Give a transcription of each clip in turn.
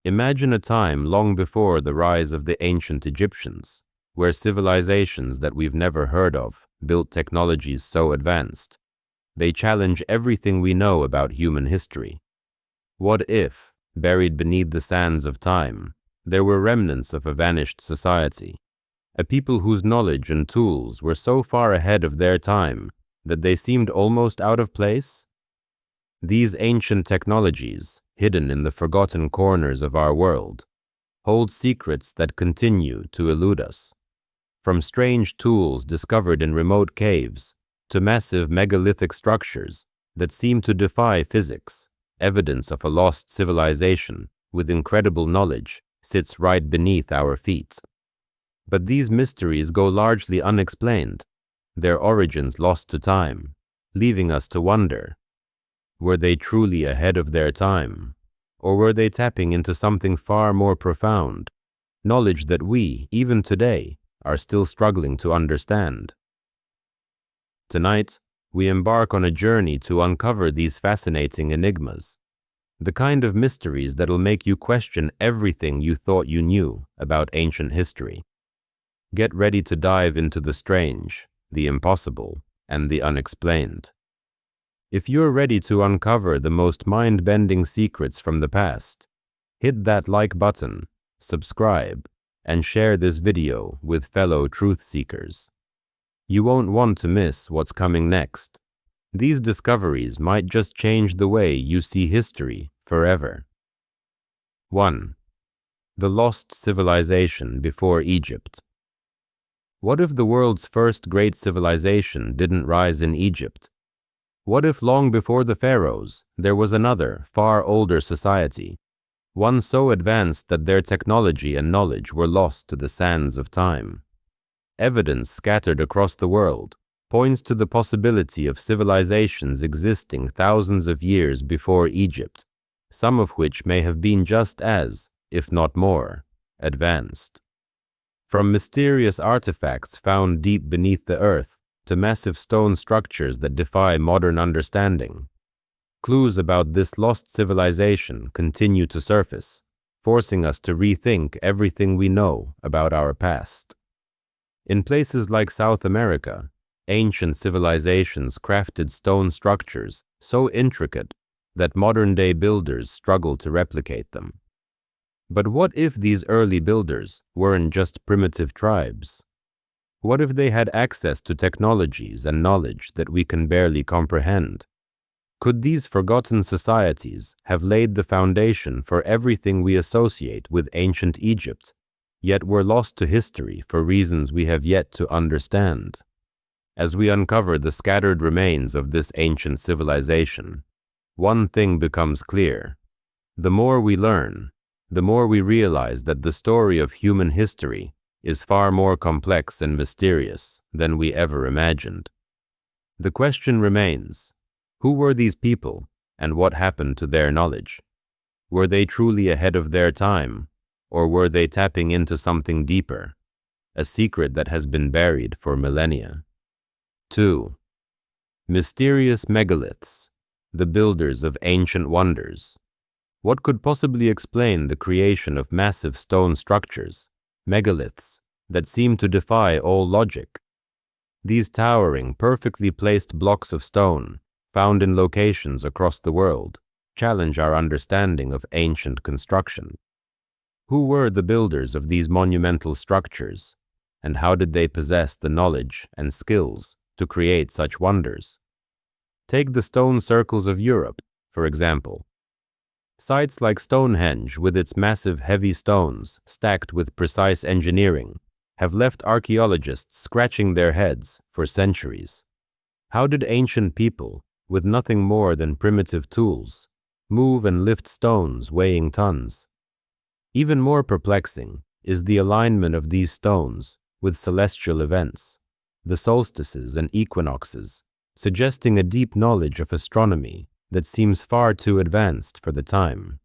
Imagine a time long before the rise of the ancient Egyptians, where civilizations that we've never heard of built technologies so advanced. They challenge everything we know about human history. What if, buried beneath the sands of time, there were remnants of a vanished society, a people whose knowledge and tools were so far ahead of their time that they seemed almost out of place? These ancient technologies, hidden in the forgotten corners of our world, hold secrets that continue to elude us. From strange tools discovered in remote caves to massive megalithic structures that seem to defy physics, evidence of a lost civilization with incredible knowledge sits right beneath our feet. But these mysteries go largely unexplained, their origins lost to time, leaving us to wonder, were they truly ahead of their time, or were they tapping into something far more profound, knowledge that we, even today, are still struggling to understand? Tonight, we embark on a journey to uncover these fascinating enigmas, the kind of mysteries that'll make you question everything you thought you knew about ancient history. Get ready to dive into the strange, the impossible, and the unexplained. If you're ready to uncover the most mind-bending secrets from the past, hit that like button, subscribe, and share this video with fellow truth seekers. You won't want to miss what's coming next. These discoveries might just change the way you see history forever. 1. The lost civilization before Egypt. What if the world's first great civilization didn't rise in Egypt? What if long before the pharaohs, there was another, far older society, one so advanced that their technology and knowledge were lost to the sands of time? Evidence scattered across the world points to the possibility of civilizations existing thousands of years before Egypt, some of which may have been just as, if not more, advanced. From mysterious artifacts found deep beneath the earth to massive stone structures that defy modern understanding, clues about this lost civilization continue to surface, forcing us to rethink everything we know about our past. In places like South America, ancient civilizations crafted stone structures so intricate that modern-day builders struggle to replicate them. But what if these early builders weren't just primitive tribes? What if they had access to technologies and knowledge that we can barely comprehend? Could these forgotten societies have laid the foundation for everything we associate with ancient Egypt, yet were lost to history for reasons we have yet to understand? As we uncover the scattered remains of this ancient civilization, one thing becomes clear. The more we learn, the more we realize that the story of human history is far more complex and mysterious than we ever imagined. The question remains, who were these people and what happened to their knowledge? Were they truly ahead of their time, or were they tapping into something deeper, a secret that has been buried for millennia? 2. Mysterious megaliths, the builders of ancient wonders. What could possibly explain the creation of massive stone structures, megaliths, that seem to defy all logic? These towering, perfectly placed blocks of stone, found in locations across the world, challenge our understanding of ancient construction. Who were the builders of these monumental structures, and how did they possess the knowledge and skills to create such wonders? Take the stone circles of Europe, for example. Sites like Stonehenge, with its massive heavy stones stacked with precise engineering, have left archaeologists scratching their heads for centuries. How did ancient people, with nothing more than primitive tools, move and lift stones weighing tons? Even more perplexing is the alignment of these stones with celestial events, the solstices and equinoxes, suggesting a deep knowledge of astronomy that seems far too advanced for the time.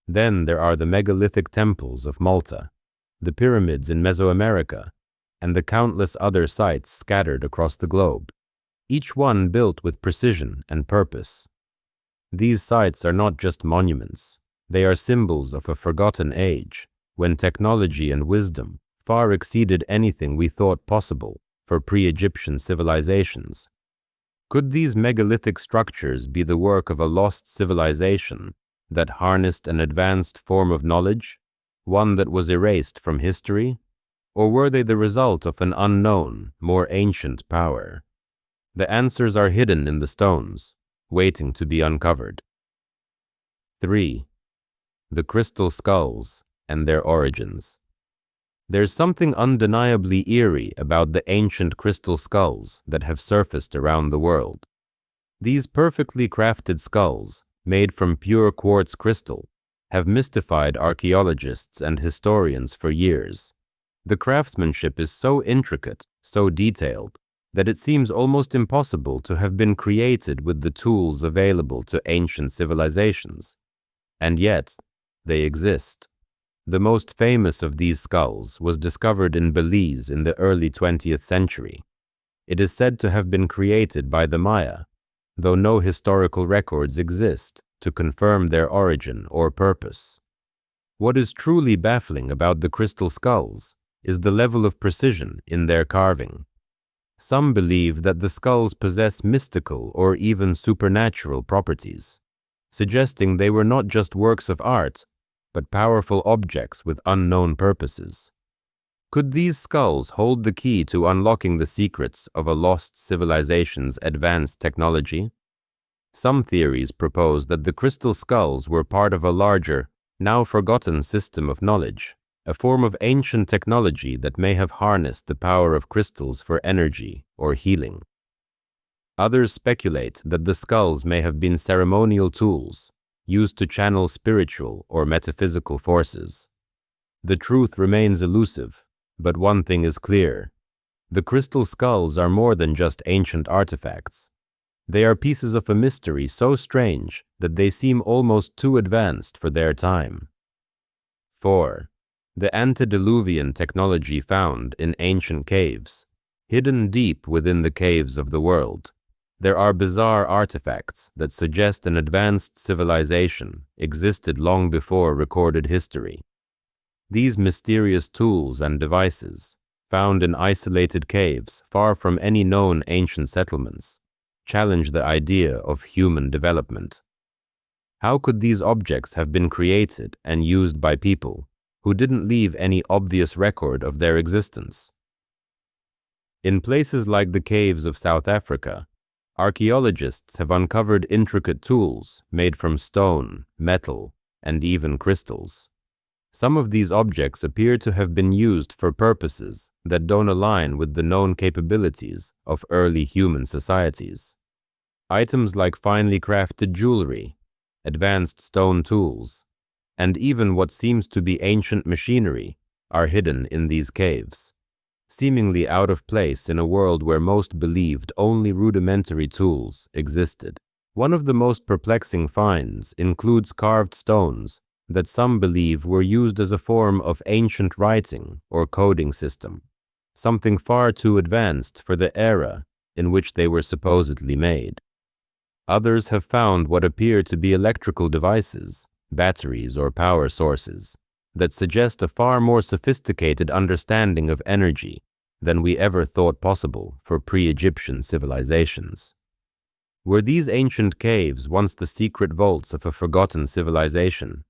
Then there are the megalithic temples of Malta, the pyramids in Mesoamerica, and the countless other sites scattered across the globe, each one built with precision and purpose. These sites are not just monuments, They are symbols of a forgotten age, when technology and wisdom far exceeded anything we thought possible for pre-Egyptian civilizations. Could these megalithic structures be the work of a lost civilization that harnessed an advanced form of knowledge, one that was erased from history? Or were they the result of an unknown, more ancient power? The answers are hidden in the stones, waiting to be uncovered. 3. The crystal skulls and their origins. There's something undeniably eerie about the ancient crystal skulls that have surfaced around the world. These perfectly crafted skulls, made from pure quartz crystal, have mystified archaeologists and historians for years. The craftsmanship is so intricate, so detailed, that it seems almost impossible to have been created with the tools available to ancient civilizations. And yet, they exist. The most famous of these skulls was discovered in Belize in the early 20th century. It is said to have been created by the Maya, though no historical records exist to confirm their origin or purpose. What is truly baffling about the crystal skulls is the level of precision in their carving. Some believe that the skulls possess mystical or even supernatural properties, suggesting they were not just works of art, but powerful objects with unknown purposes. Could these skulls hold the key to unlocking the secrets of a lost civilization's advanced technology? Some theories propose that the crystal skulls were part of a larger, now forgotten system of knowledge, a form of ancient technology that may have harnessed the power of crystals for energy or healing. Others speculate that the skulls may have been ceremonial tools used to channel spiritual or metaphysical forces. The truth remains elusive, but one thing is clear. The crystal skulls are more than just ancient artifacts. They are pieces of a mystery so strange that they seem almost too advanced for their time. 4. The antediluvian technology found in ancient caves. Hidden deep within the caves of the world, there are bizarre artifacts that suggest an advanced civilization existed long before recorded history. These mysterious tools and devices, found in isolated caves far from any known ancient settlements, challenge the idea of human development. How could these objects have been created and used by people who didn't leave any obvious record of their existence? In places like the caves of South Africa, archaeologists have uncovered intricate tools made from stone, metal, and even crystals. Some of these objects appear to have been used for purposes that don't align with the known capabilities of early human societies. Items like finely crafted jewelry, advanced stone tools, and even what seems to be ancient machinery are hidden in these caves, seemingly out of place in a world where most believed only rudimentary tools existed. One of the most perplexing finds includes carved stones that some believe were used as a form of ancient writing or coding system, something far too advanced for the era in which they were supposedly made. Others have found what appear to be electrical devices, batteries or power sources, that suggest a far more sophisticated understanding of energy than we ever thought possible for pre-Egyptian civilizations. Were these ancient caves once the secret vaults of a forgotten civilization?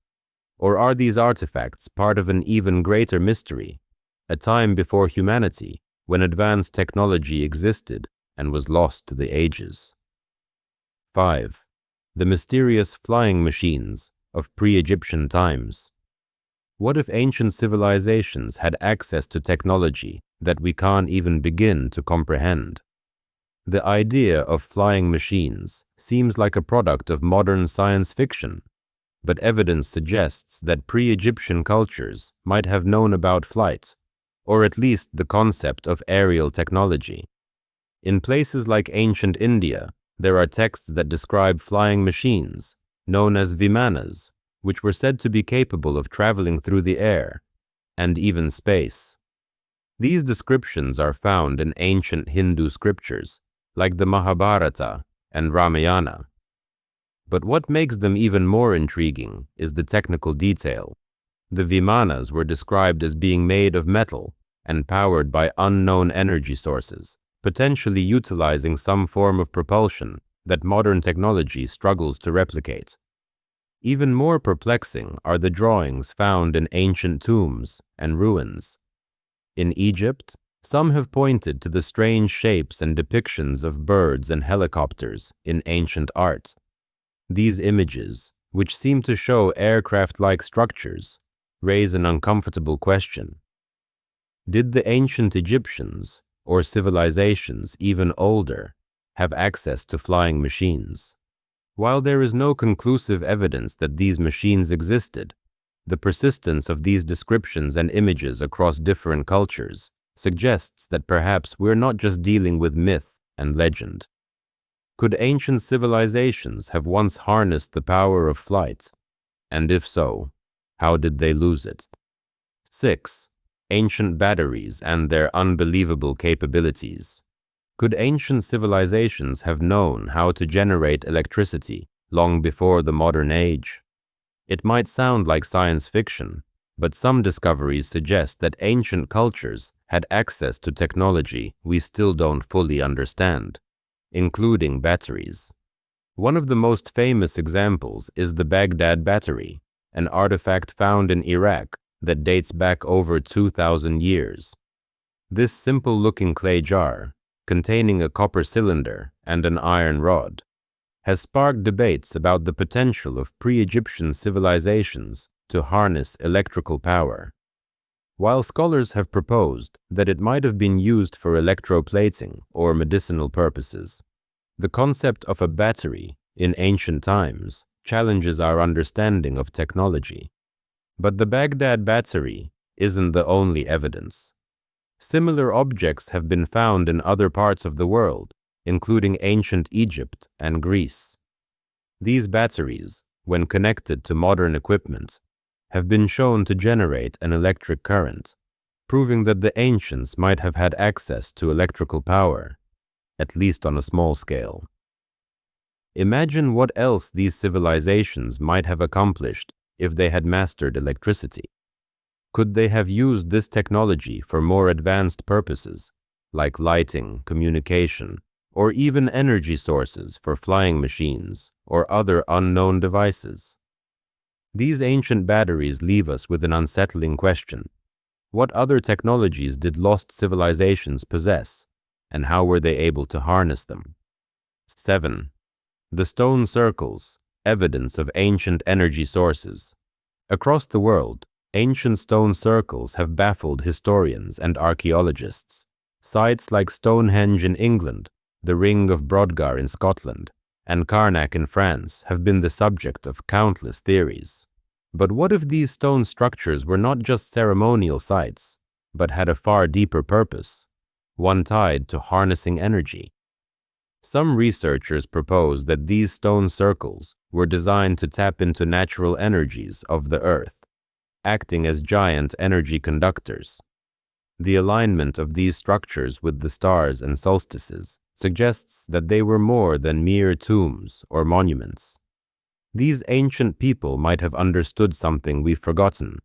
Or are these artifacts part of an even greater mystery, a time before humanity, when advanced technology existed and was lost to the ages? 5. The mysterious flying machines of pre-Egyptian times. What if ancient civilizations had access to technology that we can't even begin to comprehend? The idea of flying machines seems like a product of modern science fiction, but evidence suggests that pre-Egyptian cultures might have known about flight, or at least the concept of aerial technology. In places like ancient India, there are texts that describe flying machines, known as vimanas, which were said to be capable of traveling through the air, and even space. These descriptions are found in ancient Hindu scriptures, like the Mahabharata and Ramayana. But what makes them even more intriguing is the technical detail. The vimanas were described as being made of metal and powered by unknown energy sources, potentially utilizing some form of propulsion that modern technology struggles to replicate. Even more perplexing are the drawings found in ancient tombs and ruins. In Egypt, some have pointed to the strange shapes and depictions of birds and helicopters in ancient art. These images, which seem to show aircraft-like structures, raise an uncomfortable question. Did the ancient Egyptians, or civilizations even older, have access to flying machines? While there is no conclusive evidence that these machines existed, the persistence of these descriptions and images across different cultures suggests that perhaps we're not just dealing with myth and legend. Could ancient civilizations have once harnessed the power of flight? And if so, how did they lose it? 6. Ancient batteries and their unbelievable capabilities. Could ancient civilizations have known how to generate electricity long before the modern age? It might sound like science fiction, but some discoveries suggest that ancient cultures had access to technology we still don't fully understand, including batteries. One of the most famous examples is the Baghdad battery, an artifact found in Iraq that dates back over 2,000 years. This simple-looking clay jar, containing a copper cylinder and an iron rod, has sparked debates about the potential of pre-Egyptian civilizations to harness electrical power. While scholars have proposed that it might have been used for electroplating or medicinal purposes, the concept of a battery in ancient times challenges our understanding of technology. But the Baghdad battery isn't the only evidence. Similar objects have been found in other parts of the world, including ancient Egypt and Greece. These batteries, when connected to modern equipment, have been shown to generate an electric current, proving that the ancients might have had access to electrical power, at least on a small scale. Imagine what else these civilizations might have accomplished if they had mastered electricity. Could they have used this technology for more advanced purposes, like lighting, communication, or even energy sources for flying machines or other unknown devices? These ancient batteries leave us with an unsettling question. What other technologies did lost civilizations possess, and how were they able to harness them? 7. The stone circles, evidence of ancient energy sources. Across the world, ancient stone circles have baffled historians and archaeologists. Sites like Stonehenge in England, the Ring of Brodgar in Scotland, and Karnak in France have been the subject of countless theories. But what if these stone structures were not just ceremonial sites, but had a far deeper purpose, one tied to harnessing energy? Some researchers propose that these stone circles were designed to tap into natural energies of the Earth, acting as giant energy conductors. The alignment of these structures with the stars and solstices suggests that they were more than mere tombs or monuments. These ancient people might have understood something we've forgotten: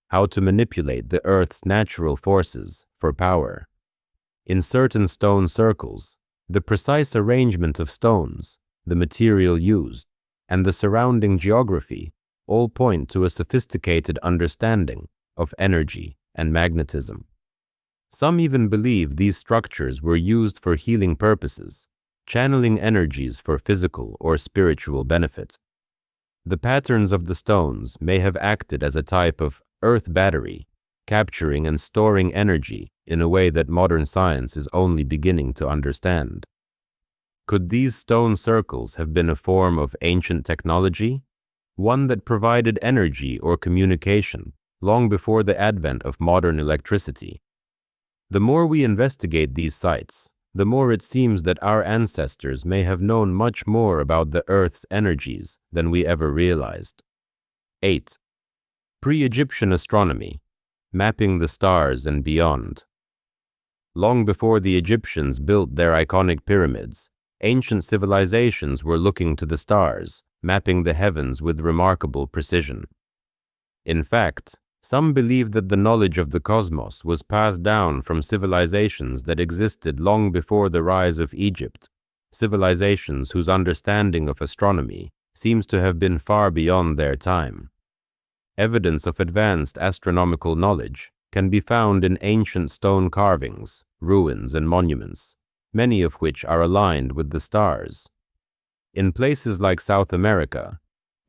how to manipulate the Earth's natural forces for power. In certain stone circles, the precise arrangement of stones, the material used, and the surrounding geography all point to a sophisticated understanding of energy and magnetism. Some even believe these structures were used for healing purposes, channeling energies for physical or spiritual benefit. The patterns of the stones may have acted as a type of earth battery, capturing and storing energy in a way that modern science is only beginning to understand. Could these stone circles have been a form of ancient technology, one that provided energy or communication long before the advent of modern electricity? The more we investigate these sites, the more it seems that our ancestors may have known much more about the Earth's energies than we ever realized. 8. Pre-Egyptian astronomy, mapping the stars and beyond. Long before the Egyptians built their iconic pyramids, ancient civilizations were looking to the stars mapping the heavens with remarkable precision. In fact, some believe that the knowledge of the cosmos was passed down from civilizations that existed long before the rise of Egypt, civilizations whose understanding of astronomy seems to have been far beyond their time. Evidence of advanced astronomical knowledge can be found in ancient stone carvings, ruins, and monuments, many of which are aligned with the stars. In places like South America,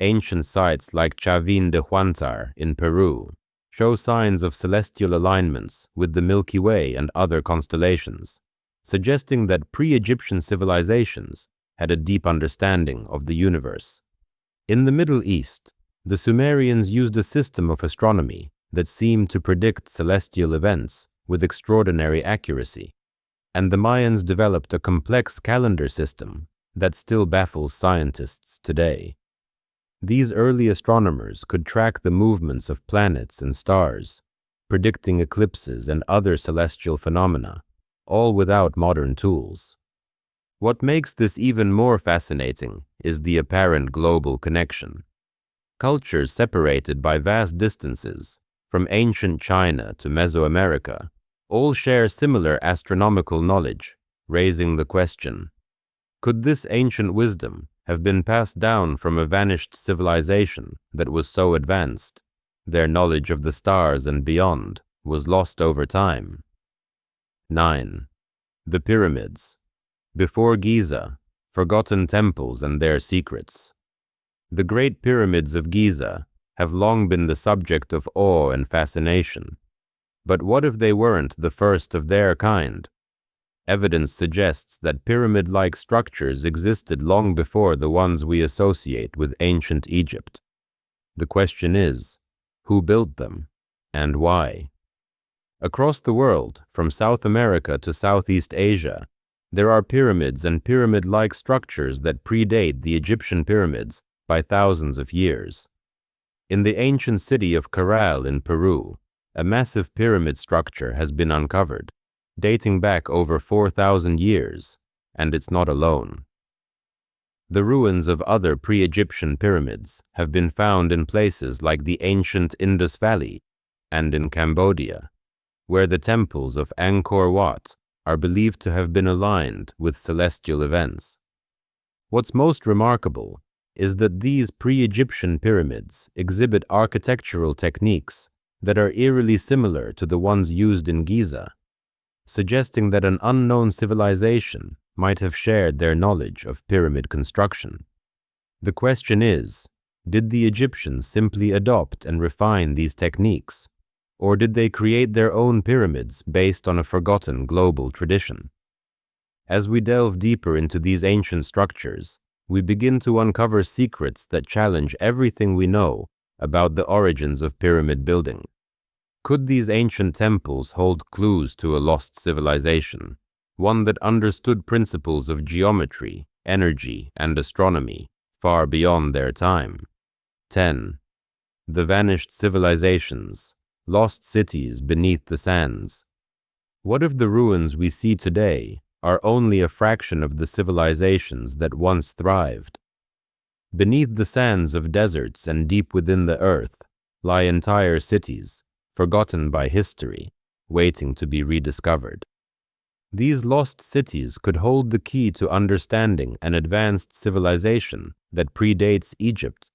ancient sites like Chavin de Huantar in Peru show signs of celestial alignments with the Milky Way and other constellations, suggesting that pre-Egyptian civilizations had a deep understanding of the universe. In the Middle East, the Sumerians used a system of astronomy that seemed to predict celestial events with extraordinary accuracy, and the Mayans developed a complex calendar system that still baffles scientists today. These early astronomers could track the movements of planets and stars, predicting eclipses and other celestial phenomena, all without modern tools. What makes this even more fascinating is the apparent global connection. Cultures separated by vast distances, from ancient China to Mesoamerica, all share similar astronomical knowledge, raising the question, could this ancient wisdom have been passed down from a vanished civilization that was so advanced, their knowledge of the stars and beyond was lost over time? 9. The Pyramids. Before Giza, forgotten temples and their secrets. The Great Pyramids of Giza have long been the subject of awe and fascination. But what if they weren't the first of their kind? Evidence suggests that pyramid-like structures existed long before the ones we associate with ancient Egypt. The question is, who built them and why? Across the world, from South America to Southeast Asia, there are pyramids and pyramid-like structures that predate the Egyptian pyramids by thousands of years. In the ancient city of Caral in Peru, a massive pyramid structure has been uncovered, dating back over 4,000 years, and it's not alone. The ruins of other pre-Egyptian pyramids have been found in places like the ancient Indus Valley and in Cambodia, where the temples of Angkor Wat are believed to have been aligned with celestial events. What's most remarkable is that these pre-Egyptian pyramids exhibit architectural techniques that are eerily similar to the ones used in Giza, suggesting that an unknown civilization might have shared their knowledge of pyramid construction. The question is, did the Egyptians simply adopt and refine these techniques, or did they create their own pyramids based on a forgotten global tradition? As we delve deeper into these ancient structures, we begin to uncover secrets that challenge everything we know about the origins of pyramid building. Could these ancient temples hold clues to a lost civilization, one that understood principles of geometry, energy, and astronomy far beyond their time? 10. The vanished civilizations, lost cities beneath the sands. What if the ruins we see today are only a fraction of the civilizations that once thrived? Beneath the sands of deserts and deep within the earth lie entire cities, forgotten by history, waiting to be rediscovered. These lost cities could hold the key to understanding an advanced civilization that predates Egypt,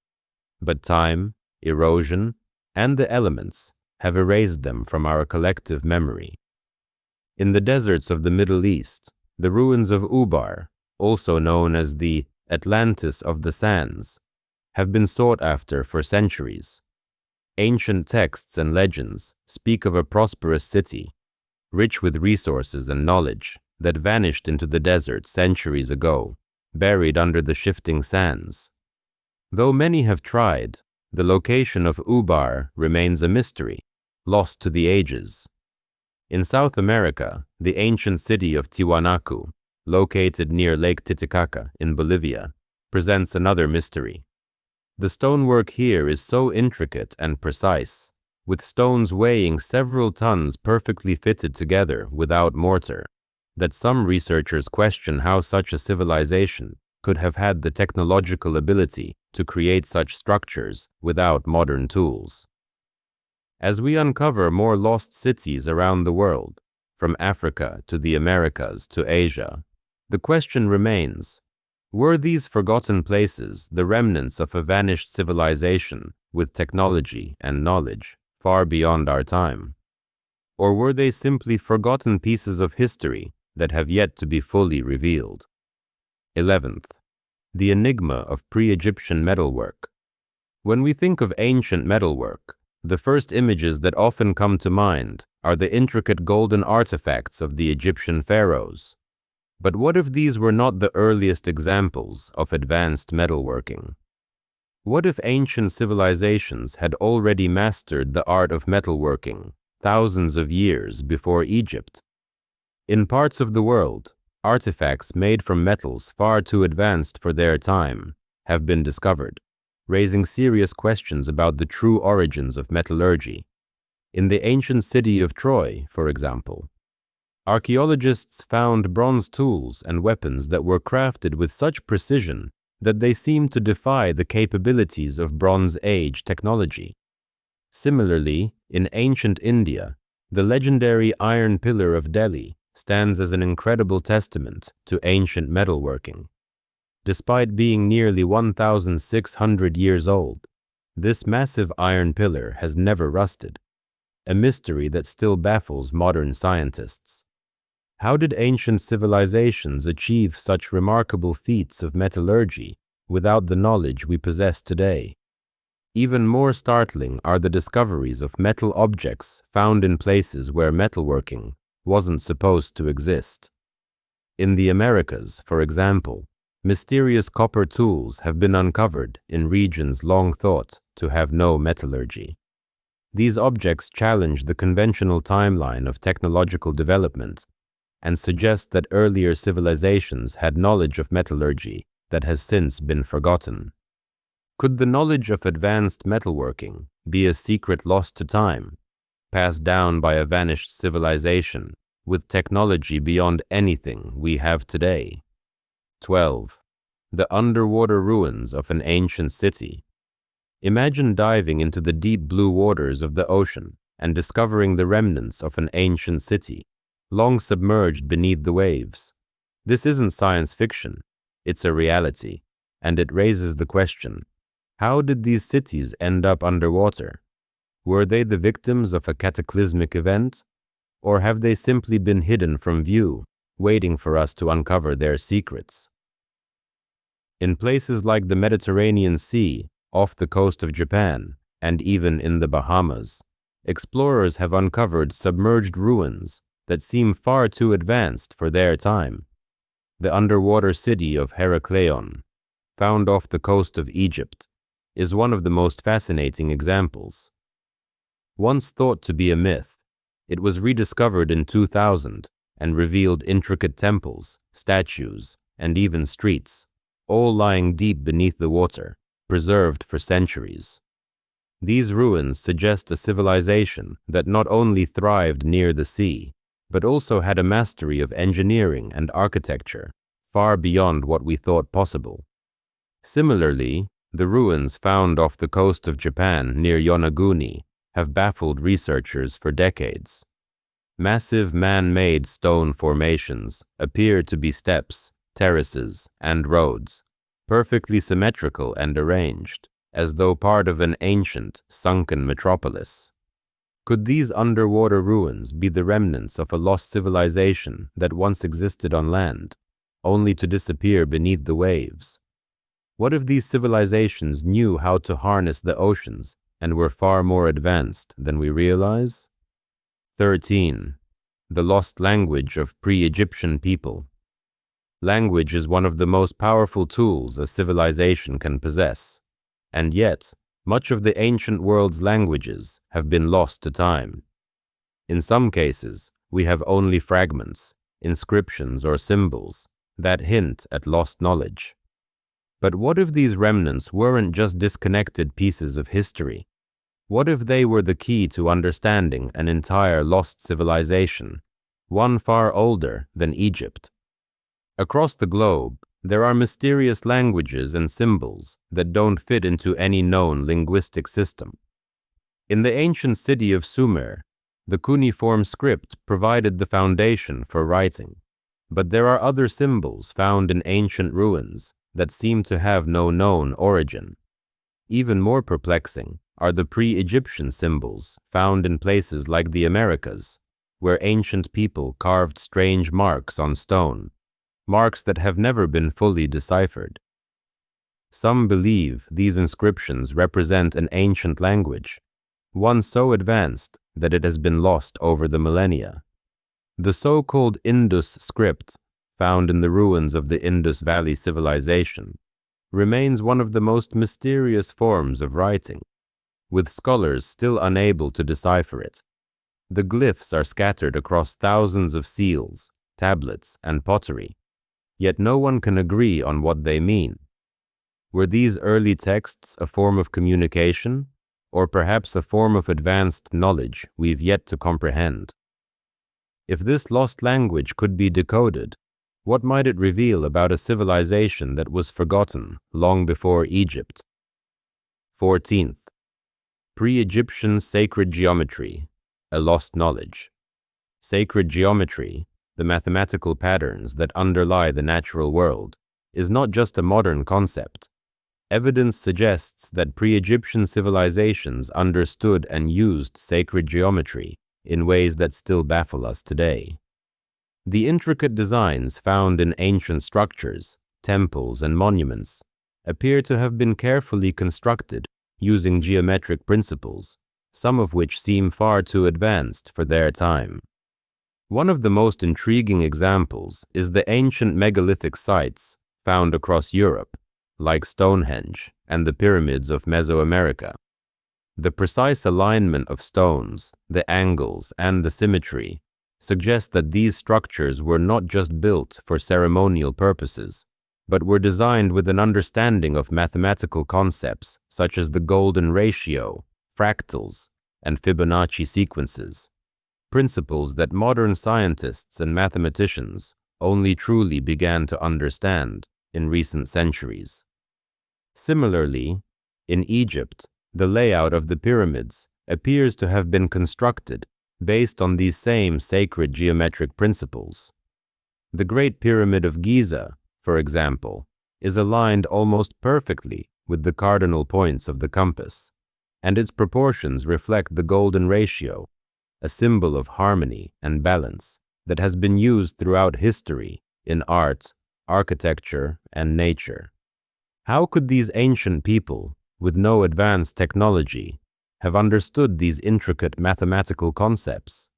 but time, erosion, and the elements have erased them from our collective memory. In the deserts of the Middle East, the ruins of Ubar, also known as the Atlantis of the Sands, have been sought after for centuries. Ancient texts and legends speak of a prosperous city, rich with resources and knowledge, that vanished into the desert centuries ago, buried under the shifting sands. Though many have tried, the location of Ubar remains a mystery, lost to the ages. In South America, the ancient city of Tiwanaku, located near Lake Titicaca in Bolivia, presents another mystery. The stonework here is so intricate and precise, with stones weighing several tons perfectly fitted together without mortar, that some researchers question how such a civilization could have had the technological ability to create such structures without modern tools. As we uncover more lost cities around the world, from Africa to the Americas to Asia, the question remains, were these forgotten places the remnants of a vanished civilization with technology and knowledge far beyond our time? Or were they simply forgotten pieces of history that have yet to be fully revealed? 11th, the enigma of pre-Egyptian metalwork. When we think of ancient metalwork, the first images that often come to mind are the intricate golden artifacts of the Egyptian pharaohs. But what if these were not the earliest examples of advanced metalworking? What if ancient civilizations had already mastered the art of metalworking thousands of years before Egypt? In parts of the world, artifacts made from metals far too advanced for their time have been discovered, raising serious questions about the true origins of metallurgy. In the ancient city of Troy, for example, archaeologists found bronze tools and weapons that were crafted with such precision that they seemed to defy the capabilities of Bronze Age technology. Similarly, in ancient India, the legendary Iron Pillar of Delhi stands as an incredible testament to ancient metalworking. Despite being nearly 1,600 years old, this massive iron pillar has never rusted, a mystery that still baffles modern scientists. How did ancient civilizations achieve such remarkable feats of metallurgy without the knowledge we possess today? Even more startling are the discoveries of metal objects found in places where metalworking wasn't supposed to exist. In the Americas, for example, mysterious copper tools have been uncovered in regions long thought to have no metallurgy. These objects challenge the conventional timeline of technological development and suggest that earlier civilizations had knowledge of metallurgy that has since been forgotten. Could the knowledge of advanced metalworking be a secret lost to time, passed down by a vanished civilization with technology beyond anything we have today? 12. The underwater ruins of an ancient city. Imagine diving into the deep blue waters of the ocean and discovering the remnants of an ancient city, long submerged beneath the waves. This isn't science fiction, it's a reality, and it raises the question, how did these cities end up underwater? Were they the victims of a cataclysmic event, or have they simply been hidden from view, waiting for us to uncover their secrets? In places like the Mediterranean Sea, off the coast of Japan, and even in the Bahamas, explorers have uncovered submerged ruins that seem far too advanced for their time. The underwater city of Herakleion, found off the coast of Egypt, is one of the most fascinating examples. Once thought to be a myth, it was rediscovered in 2000 and revealed intricate temples, statues, and even streets, all lying deep beneath the water, preserved for centuries. These ruins suggest a civilization that not only thrived near the sea, but also had a mastery of engineering and architecture far beyond what we thought possible. Similarly, the ruins found off the coast of Japan near Yonaguni have baffled researchers for decades. Massive man-made stone formations appear to be steps, terraces, and roads, perfectly symmetrical and arranged, as though part of an ancient, sunken metropolis. Could these underwater ruins be the remnants of a lost civilization that once existed on land, only to disappear beneath the waves? What if these civilizations knew how to harness the oceans and were far more advanced than we realize? 13. The lost language of pre-Egyptian people. Language is one of the most powerful tools a civilization can possess, and yet, much of the ancient world's languages have been lost to time. In some cases, we have only fragments, inscriptions, or symbols that hint at lost knowledge. But what if these remnants weren't just disconnected pieces of history? What if they were the key to understanding an entire lost civilization, one far older than Egypt? Across the globe, There are mysterious languages and symbols that don't fit into any known linguistic system. In the ancient city of Sumer, the cuneiform script provided the foundation for writing, but there are other symbols found in ancient ruins that seem to have no known origin. Even more perplexing are the pre-Egyptian symbols found in places like the Americas, where ancient people carved strange marks on stone, marks that have never been fully deciphered. Some believe these inscriptions represent an ancient language, one so advanced that it has been lost over the millennia. The so-called Indus script, found in the ruins of the Indus Valley civilization, remains one of the most mysterious forms of writing, with scholars still unable to decipher it. The glyphs are scattered across thousands of seals, tablets, and pottery, yet no one can agree on what they mean. Were these early texts a form of communication, or perhaps a form of advanced knowledge we've yet to comprehend? If this lost language could be decoded, what might it reveal about a civilization that was forgotten long before Egypt? 14th. Pre-Egyptian sacred geometry, a lost knowledge. Sacred geometry, the mathematical patterns that underlie the natural world, is not just a modern concept. Evidence suggests that pre-Egyptian civilizations understood and used sacred geometry in ways that still baffle us today. The intricate designs found in ancient structures, temples, and monuments appear to have been carefully constructed using geometric principles, some of which seem far too advanced for their time. One of the most intriguing examples is the ancient megalithic sites found across Europe, like Stonehenge and the pyramids of Mesoamerica. The precise alignment of stones, the angles, and the symmetry suggest that these structures were not just built for ceremonial purposes, but were designed with an understanding of mathematical concepts such as the golden ratio, fractals, and Fibonacci sequences, principles that modern scientists and mathematicians only truly began to understand in recent centuries. Similarly, in Egypt, the layout of the pyramids appears to have been constructed based on these same sacred geometric principles. The Great Pyramid of Giza, for example, is aligned almost perfectly with the cardinal points of the compass, and its proportions reflect the golden ratio, a symbol of harmony and balance that has been used throughout history in art, architecture, and nature. How could these ancient people, with no advanced technology, have understood these intricate mathematical concepts?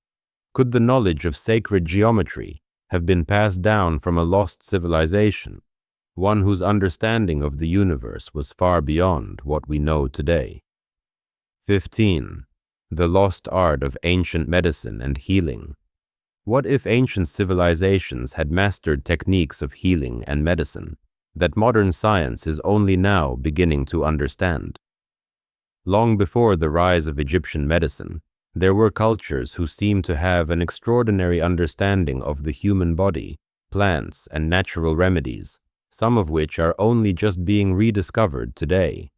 Could the knowledge of sacred geometry have been passed down from a lost civilization, one whose understanding of the universe was far beyond what we know today? 15. The lost art of ancient medicine and healing. What if ancient civilizations had mastered techniques of healing and medicine that modern science is only now beginning to understand? Long before the rise of Egyptian medicine, there were cultures who seemed to have an extraordinary understanding of the human body, plants, and natural remedies, some of which are only just being rediscovered today.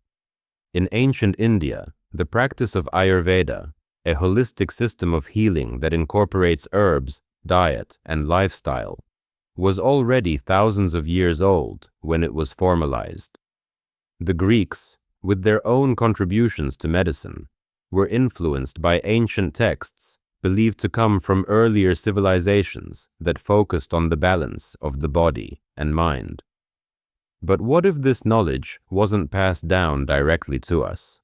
In ancient India, the practice of Ayurveda, a holistic system of healing that incorporates herbs, diet, and lifestyle, was already thousands of years old when it was formalized. The Greeks, with their own contributions to medicine, were influenced by ancient texts believed to come from earlier civilizations that focused on the balance of the body and mind. But what if this knowledge wasn't passed down directly to us?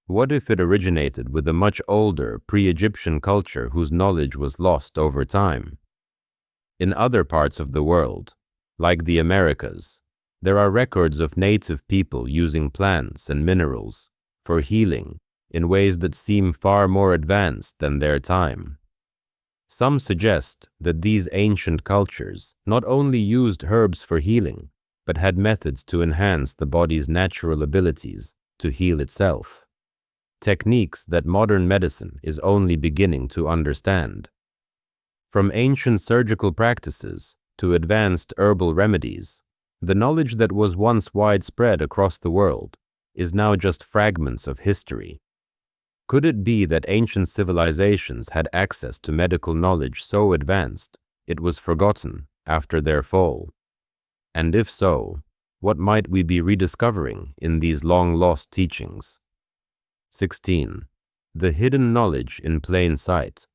What if it originated with a much older pre-Egyptian culture whose knowledge was lost over time? In other parts of the world, like the Americas, there are records of native people using plants and minerals for healing in ways that seem far more advanced than their time. Some suggest that these ancient cultures not only used herbs for healing, but had methods to enhance the body's natural abilities to heal itself. Techniques that modern medicine is only beginning to understand. From ancient surgical practices to advanced herbal remedies, The knowledge that was once widespread across the world is now just fragments of history. Could it be that ancient civilizations had access to medical knowledge so advanced it was forgotten after their fall? And if so, what might we be rediscovering in these long-lost teachings? 16. The hidden knowledge in plain sight.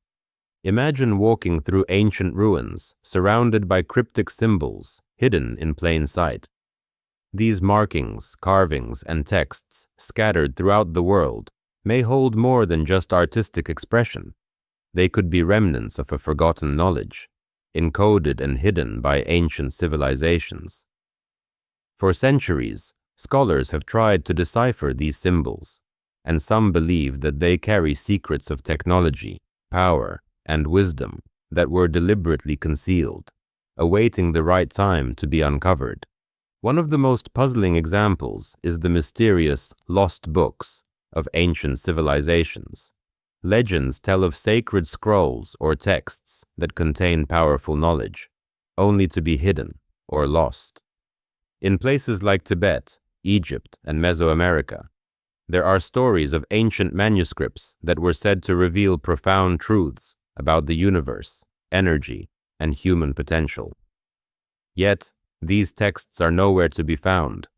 Imagine walking through ancient ruins surrounded by cryptic symbols hidden in plain sight. These markings, carvings, and texts scattered throughout the world may hold more than just artistic expression. They could be remnants of a forgotten knowledge, encoded and hidden by ancient civilizations. For centuries, scholars have tried to decipher these symbols, and some believe that they carry secrets of technology, power, and wisdom that were deliberately concealed, awaiting the right time to be uncovered. One of the most puzzling examples is the mysterious lost books of ancient civilizations. Legends tell of sacred scrolls or texts that contain powerful knowledge, only to be hidden or lost. In places like Tibet, Egypt, and Mesoamerica, there are stories of ancient manuscripts that were said to reveal profound truths about the universe, energy, and human potential. Yet, these texts are nowhere to be found.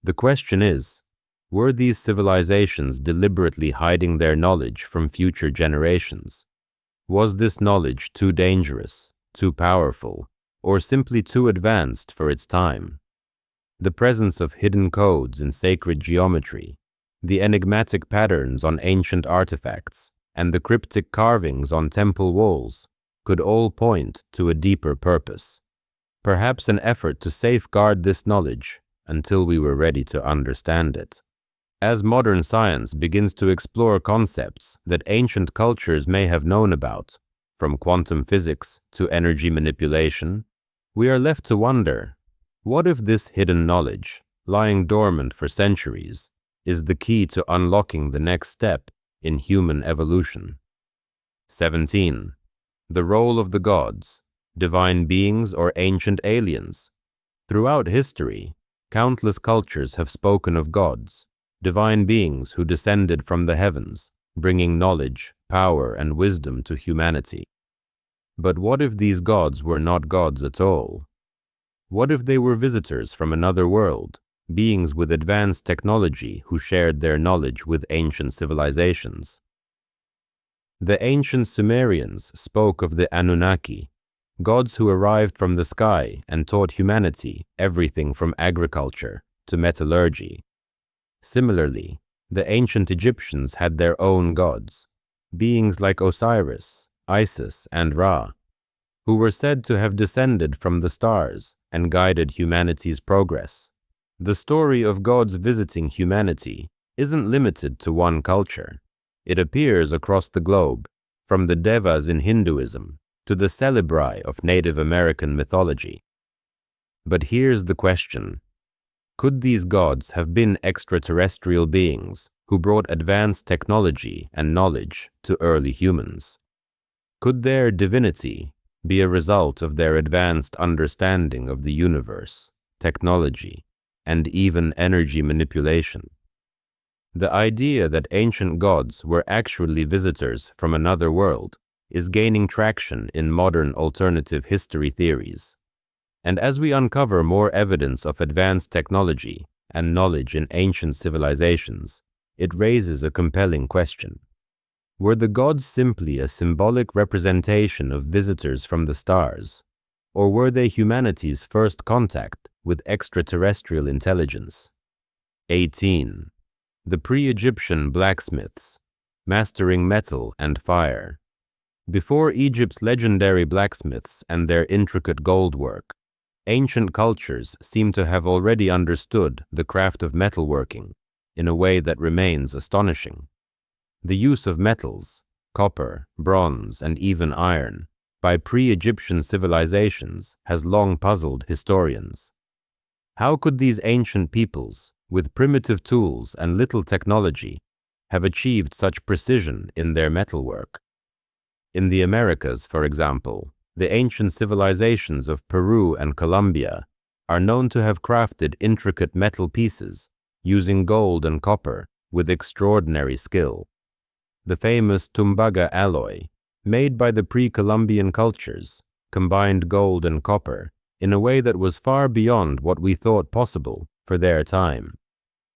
The question is, were these civilizations deliberately hiding their knowledge from future generations? Was this knowledge too dangerous, too powerful, or simply too advanced for its time? The presence of hidden codes in sacred geometry, the enigmatic patterns on ancient artifacts, and the cryptic carvings on temple walls could all point to a deeper purpose, perhaps an effort to safeguard this knowledge until we were ready to understand it. As modern science begins to explore concepts that ancient cultures may have known about, from quantum physics to energy manipulation, we are left to wonder, what if this hidden knowledge, lying dormant for centuries, is the key to unlocking the next step in human evolution? 17. The role of the gods, divine beings or ancient aliens. Throughout history, countless cultures have spoken of gods, divine beings who descended from the heavens, bringing knowledge, power, and wisdom to humanity. But what if these gods were not gods at all? What if they were visitors from another world, beings with advanced technology who shared their knowledge with ancient civilizations? The ancient Sumerians spoke of the Anunnaki, gods who arrived from the sky and taught humanity everything from agriculture to metallurgy. Similarly, the ancient Egyptians had their own gods, beings like Osiris, Isis, and Ra, who were said to have descended from the stars and guided humanity's progress. The story of gods visiting humanity isn't limited to one culture. It appears across the globe, from the Devas in Hinduism to the Celebri of Native American mythology. But here's the question. Could these gods have been extraterrestrial beings who brought advanced technology and knowledge to early humans? Could their divinity be a result of their advanced understanding of the universe, technology, and even energy manipulation? The idea that ancient gods were actually visitors from another world is gaining traction in modern alternative history theories. And as we uncover more evidence of advanced technology and knowledge in ancient civilizations, it raises a compelling question. Were the gods simply a symbolic representation of visitors from the stars, or were they humanity's first contact with extraterrestrial intelligence? 18. The pre-Egyptian blacksmiths, mastering metal and fire. Before Egypt's legendary blacksmiths and their intricate gold work, ancient cultures seem to have already understood the craft of metalworking in a way that remains astonishing. The use of metals, copper, bronze, and even iron, by pre-Egyptian civilizations has long puzzled historians. How could these ancient peoples, with primitive tools and little technology, have achieved such precision in their metalwork? In the Americas, for example, the ancient civilizations of Peru and Colombia are known to have crafted intricate metal pieces using gold and copper with extraordinary skill. The famous Tumbaga alloy, made by the pre-Columbian cultures, combined gold and copper in a way that was far beyond what we thought possible for their time.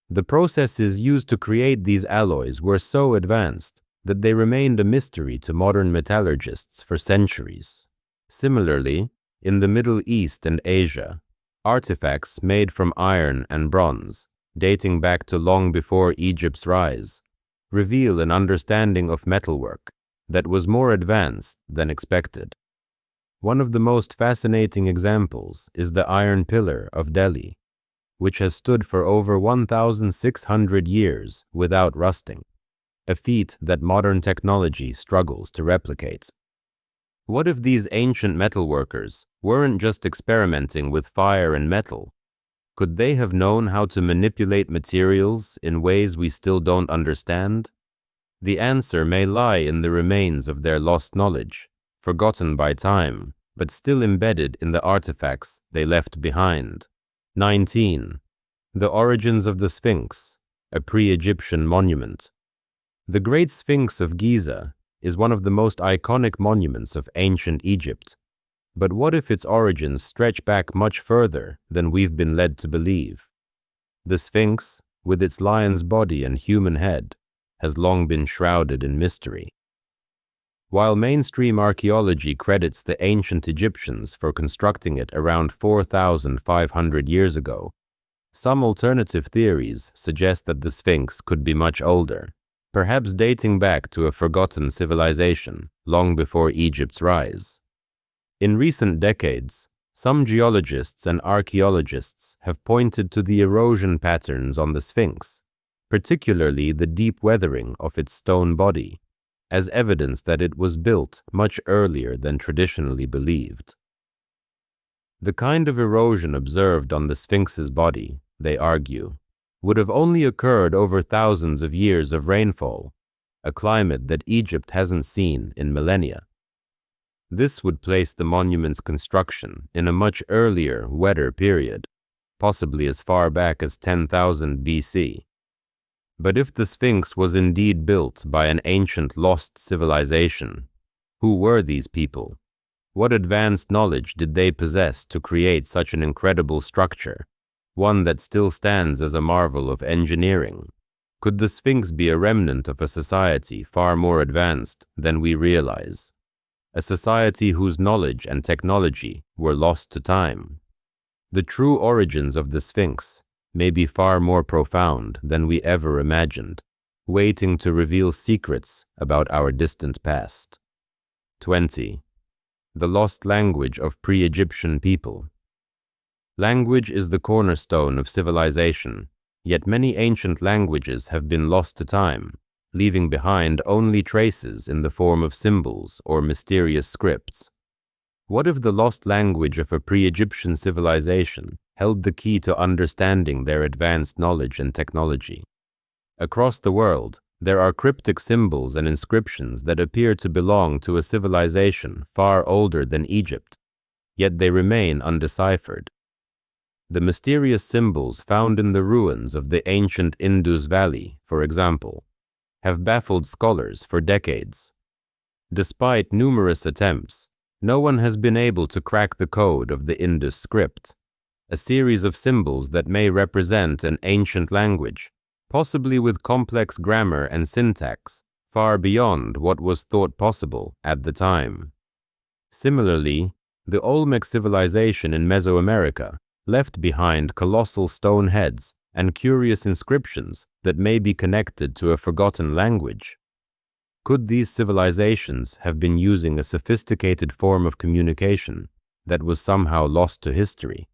The processes used to create these alloys were so advanced that they remained a mystery to modern metallurgists for centuries. Similarly, in the Middle East and Asia, artifacts made from iron and bronze, dating back to long before Egypt's rise, reveal an understanding of metalwork that was more advanced than expected. One of the most fascinating examples is the Iron Pillar of Delhi, which has stood for over 1,600 years without rusting, a feat that modern technology struggles to replicate. What if these ancient metalworkers weren't just experimenting with fire and metal? Could they have known how to manipulate materials in ways we still don't understand? The answer may lie in the remains of their lost knowledge, forgotten by time, but still embedded in the artifacts they left behind. 19. The origins of the Sphinx, a pre-Egyptian monument. The Great Sphinx of Giza is one of the most iconic monuments of ancient Egypt. But what if its origins stretch back much further than we've been led to believe? The Sphinx, with its lion's body and human head, has long been shrouded in mystery. While mainstream archaeology credits the ancient Egyptians for constructing it around 4,500 years ago, some alternative theories suggest that the Sphinx could be much older, perhaps dating back to a forgotten civilization long before Egypt's rise. In recent decades, some geologists and archaeologists have pointed to the erosion patterns on the Sphinx, particularly the deep weathering of its stone body, as evidence that it was built much earlier than traditionally believed. The kind of erosion observed on the Sphinx's body, they argue, would have only occurred over thousands of years of rainfall, a climate that Egypt hasn't seen in millennia. This would place the monument's construction in a much earlier, wetter period, possibly as far back as 10,000 BC. But if the Sphinx was indeed built by an ancient lost civilization, who were these people? What advanced knowledge did they possess to create such an incredible structure, one that still stands as a marvel of engineering? Could the Sphinx be a remnant of a society far more advanced than we realize? A society whose knowledge and technology were lost to time? The true origins of the Sphinx may be far more profound than we ever imagined, waiting to reveal secrets about our distant past. 20. The lost language of pre-Egyptian people. Language is the cornerstone of civilization, yet many ancient languages have been lost to time, leaving behind only traces in the form of symbols or mysterious scripts. What if the lost language of a pre-Egyptian civilization held the key to understanding their advanced knowledge and technology? Across the world, there are cryptic symbols and inscriptions that appear to belong to a civilization far older than Egypt, yet they remain undeciphered. The mysterious symbols found in the ruins of the ancient Indus Valley, for example, have baffled scholars for decades. Despite numerous attempts, no one has been able to crack the code of the Indus script, a series of symbols that may represent an ancient language, possibly with complex grammar and syntax, far beyond what was thought possible at the time. Similarly, the Olmec civilization in Mesoamerica left behind colossal stone heads and curious inscriptions that may be connected to a forgotten language. Could these civilizations have been using a sophisticated form of communication that was somehow lost to history?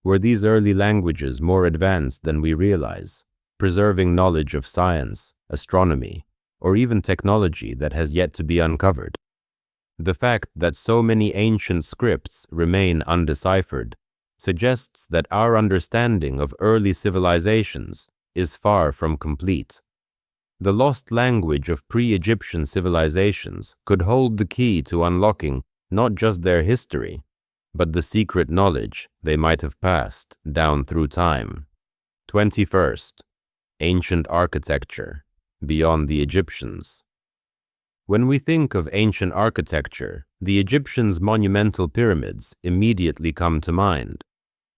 Were these early languages more advanced than we realize, preserving knowledge of science, astronomy, or even technology that has yet to be uncovered? The fact that so many ancient scripts remain undeciphered suggests that our understanding of early civilizations is far from complete. The lost language of pre-Egyptian civilizations could hold the key to unlocking not just their history, but the secret knowledge they might have passed down through time. 21st, ancient architecture, beyond the Egyptians. When we think of ancient architecture, the Egyptians' monumental pyramids immediately come to mind.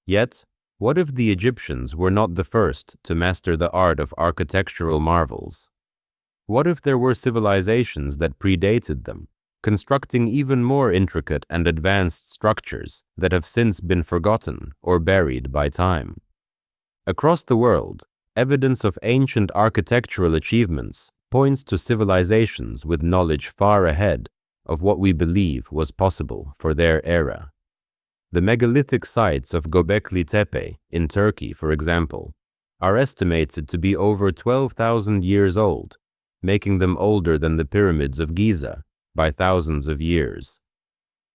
Yet, what if the Egyptians were not the first to master the art of architectural marvels? What if there were civilizations that predated them, constructing even more intricate and advanced structures that have since been forgotten or buried by time? Across the world, evidence of ancient architectural achievements points to civilizations with knowledge far ahead of what we believe was possible for their era. The megalithic sites of Göbekli Tepe in Turkey, for example, are estimated to be over 12,000 years old, making them older than the pyramids of Giza by thousands of years.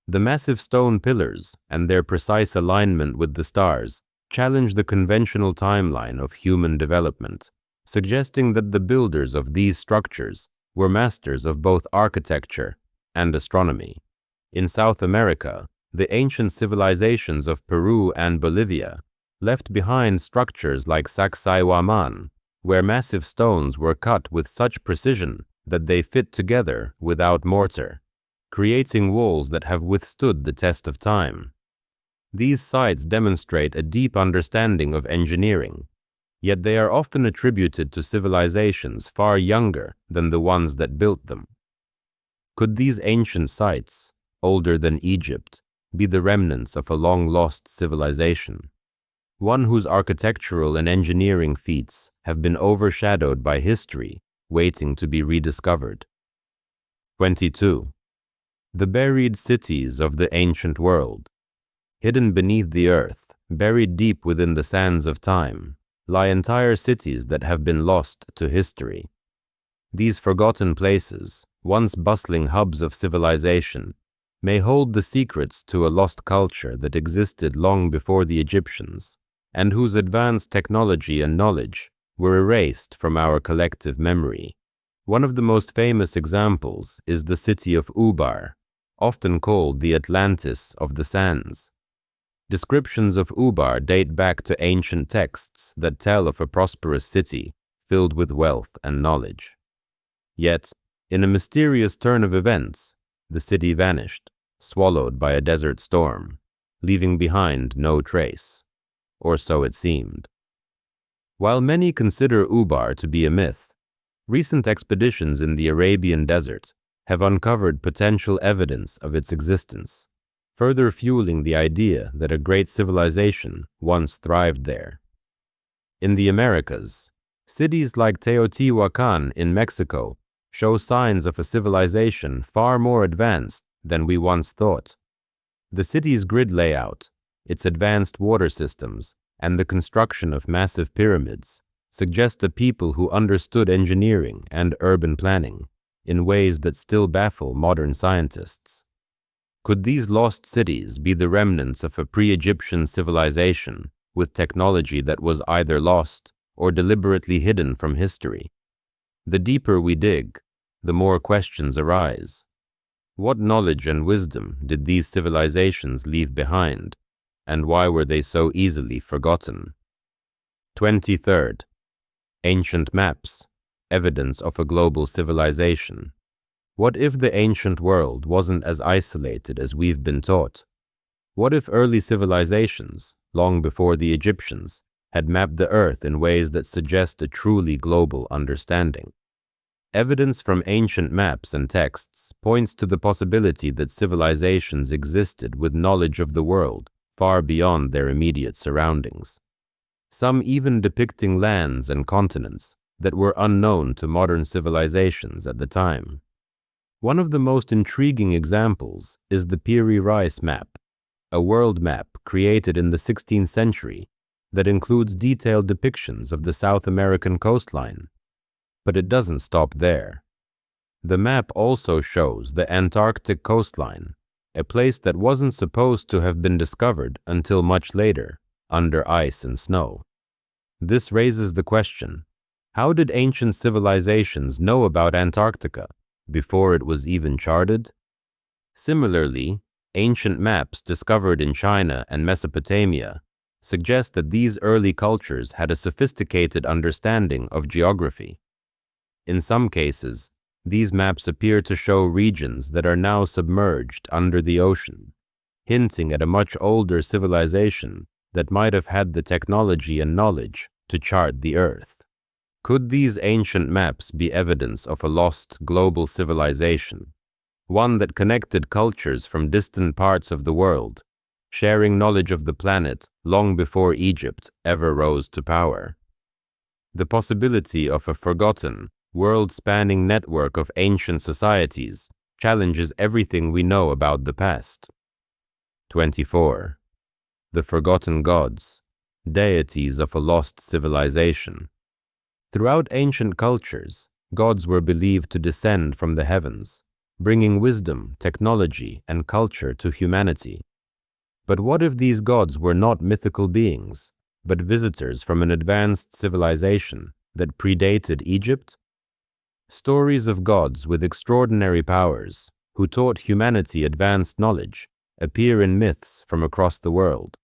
The massive stone pillars and their precise alignment with the stars challenge the conventional timeline of human development, suggesting that the builders of these structures were masters of both architecture and astronomy. In South America, the ancient civilizations of Peru and Bolivia left behind structures like Sacsayhuaman, where massive stones were cut with such precision that they fit together without mortar, creating walls that have withstood the test of time. These sites demonstrate a deep understanding of engineering, yet they are often attributed to civilizations far younger than the ones that built them. Could these ancient sites, older than Egypt, be the remnants of a long-lost civilization, one whose architectural and engineering feats have been overshadowed by history, waiting to be rediscovered? 22. The buried cities of the ancient world. Hidden beneath the earth, buried deep within the sands of time, lie entire cities that have been lost to history. These forgotten places, once bustling hubs of civilization, may hold the secrets to a lost culture that existed long before the Egyptians, and whose advanced technology and knowledge were erased from our collective memory. One of the most famous examples is the city of Ubar, often called the Atlantis of the Sands. Descriptions of Ubar date back to ancient texts that tell of a prosperous city filled with wealth and knowledge. Yet, in a mysterious turn of events, the city vanished, swallowed by a desert storm, leaving behind no trace, or so it seemed. While many consider Ubar to be a myth, recent expeditions in the Arabian desert have uncovered potential evidence of its existence, further fueling the idea that a great civilization once thrived there. In the Americas, cities like Teotihuacan in Mexico show signs of a civilization far more advanced than we once thought. The city's grid layout, its advanced water systems, and the construction of massive pyramids suggest a people who understood engineering and urban planning in ways that still baffle modern scientists. Could these lost cities be the remnants of a pre-Egyptian civilization with technology that was either lost or deliberately hidden from history? The deeper we dig, the more questions arise. What knowledge and wisdom did these civilizations leave behind, and why were they so easily forgotten? 23rd. Ancient maps, evidence of a global civilization. What if the ancient world wasn't as isolated as we've been taught? What if early civilizations, long before the Egyptians, had mapped the earth in ways that suggest a truly global understanding? Evidence from ancient maps and texts points to the possibility that civilizations existed with knowledge of the world far beyond their immediate surroundings, some even depicting lands and continents that were unknown to modern civilizations at the time. One of the most intriguing examples is the Piri Reis map, a world map created in the 16th century that includes detailed depictions of the South American coastline. But it doesn't stop there. The map also shows the Antarctic coastline, a place that wasn't supposed to have been discovered until much later, under ice and snow. This raises the question, how did ancient civilizations know about Antarctica before it was even charted? Similarly, ancient maps discovered in China and Mesopotamia suggest that these early cultures had a sophisticated understanding of geography. In some cases, these maps appear to show regions that are now submerged under the ocean, hinting at a much older civilization that might have had the technology and knowledge to chart the Earth. Could these ancient maps be evidence of a lost global civilization, one that connected cultures from distant parts of the world, sharing knowledge of the planet long before Egypt ever rose to power? The possibility of a forgotten, world-spanning network of ancient societies challenges everything we know about the past. 24. The forgotten gods, deities of a lost civilization. Throughout ancient cultures, gods were believed to descend from the heavens, bringing wisdom, technology, and culture to humanity. But what if these gods were not mythical beings, but visitors from an advanced civilization that predated Egypt? Stories of gods with extraordinary powers, who taught humanity advanced knowledge, appear in myths from across the world.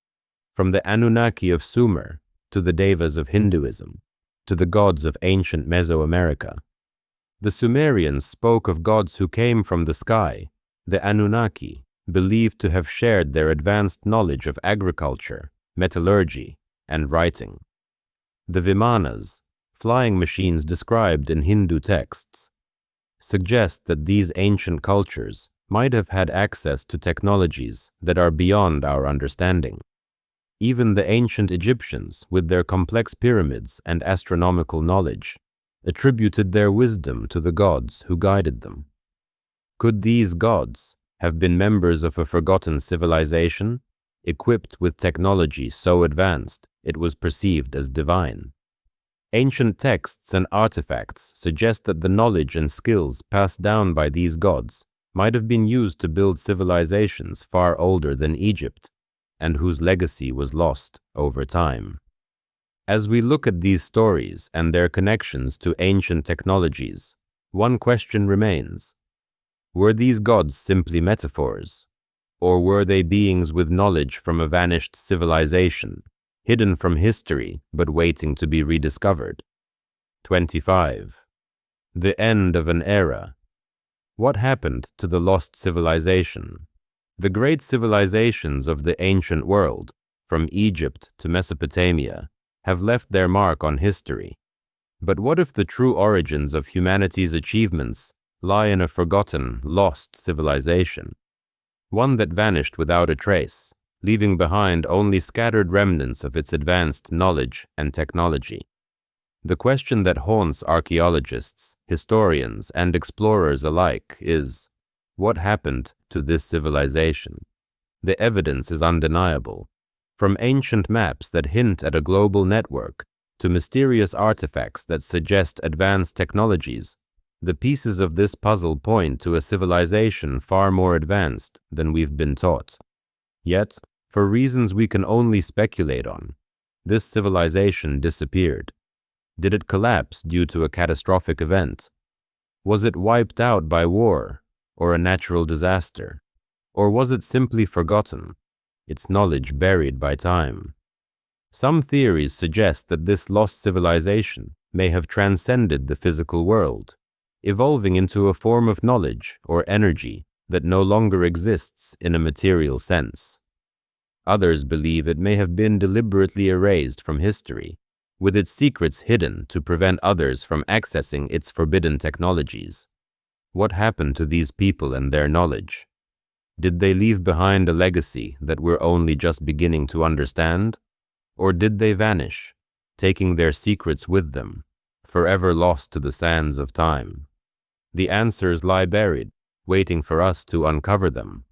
From the Anunnaki of Sumer, to the Devas of Hinduism, to the gods of ancient Mesoamerica. The Sumerians spoke of gods who came from the sky, the Anunnaki, believed to have shared their advanced knowledge of agriculture, metallurgy, and writing. The Vimanas, flying machines described in Hindu texts, suggest that these ancient cultures might have had access to technologies that are beyond our understanding. Even the ancient Egyptians, with their complex pyramids and astronomical knowledge, attributed their wisdom to the gods who guided them. Could these gods have been members of a forgotten civilization, equipped with technology so advanced it was perceived as divine? Ancient texts and artifacts suggest that the knowledge and skills passed down by these gods might have been used to build civilizations far older than Egypt, and whose legacy was lost over time. As we look at these stories and their connections to ancient technologies, one question remains. Were these gods simply metaphors? Or were they beings with knowledge from a vanished civilization, hidden from history but waiting to be rediscovered? 25. The end of an era. What happened to the lost civilization? The great civilizations of the ancient world, from Egypt to Mesopotamia, have left their mark on history. But what if the true origins of humanity's achievements lie in a forgotten, lost civilization? One that vanished without a trace, leaving behind only scattered remnants of its advanced knowledge and technology. The question that haunts archaeologists, historians, and explorers alike is, what happened to this civilization? The evidence is undeniable. From ancient maps that hint at a global network to mysterious artifacts that suggest advanced technologies, the pieces of this puzzle point to a civilization far more advanced than we've been taught. Yet, for reasons we can only speculate on, this civilization disappeared. Did it collapse due to a catastrophic event? Was it wiped out by war or a natural disaster? Or was it simply forgotten, its knowledge buried by time? Some theories suggest that this lost civilization may have transcended the physical world, evolving into a form of knowledge or energy that no longer exists in a material sense. Others believe it may have been deliberately erased from history, with its secrets hidden to prevent others from accessing its forbidden technologies. What happened to these people and their knowledge? Did they leave behind a legacy that we're only just beginning to understand? Or did they vanish, taking their secrets with them, forever lost to the sands of time? The answers lie buried, waiting for us to uncover them.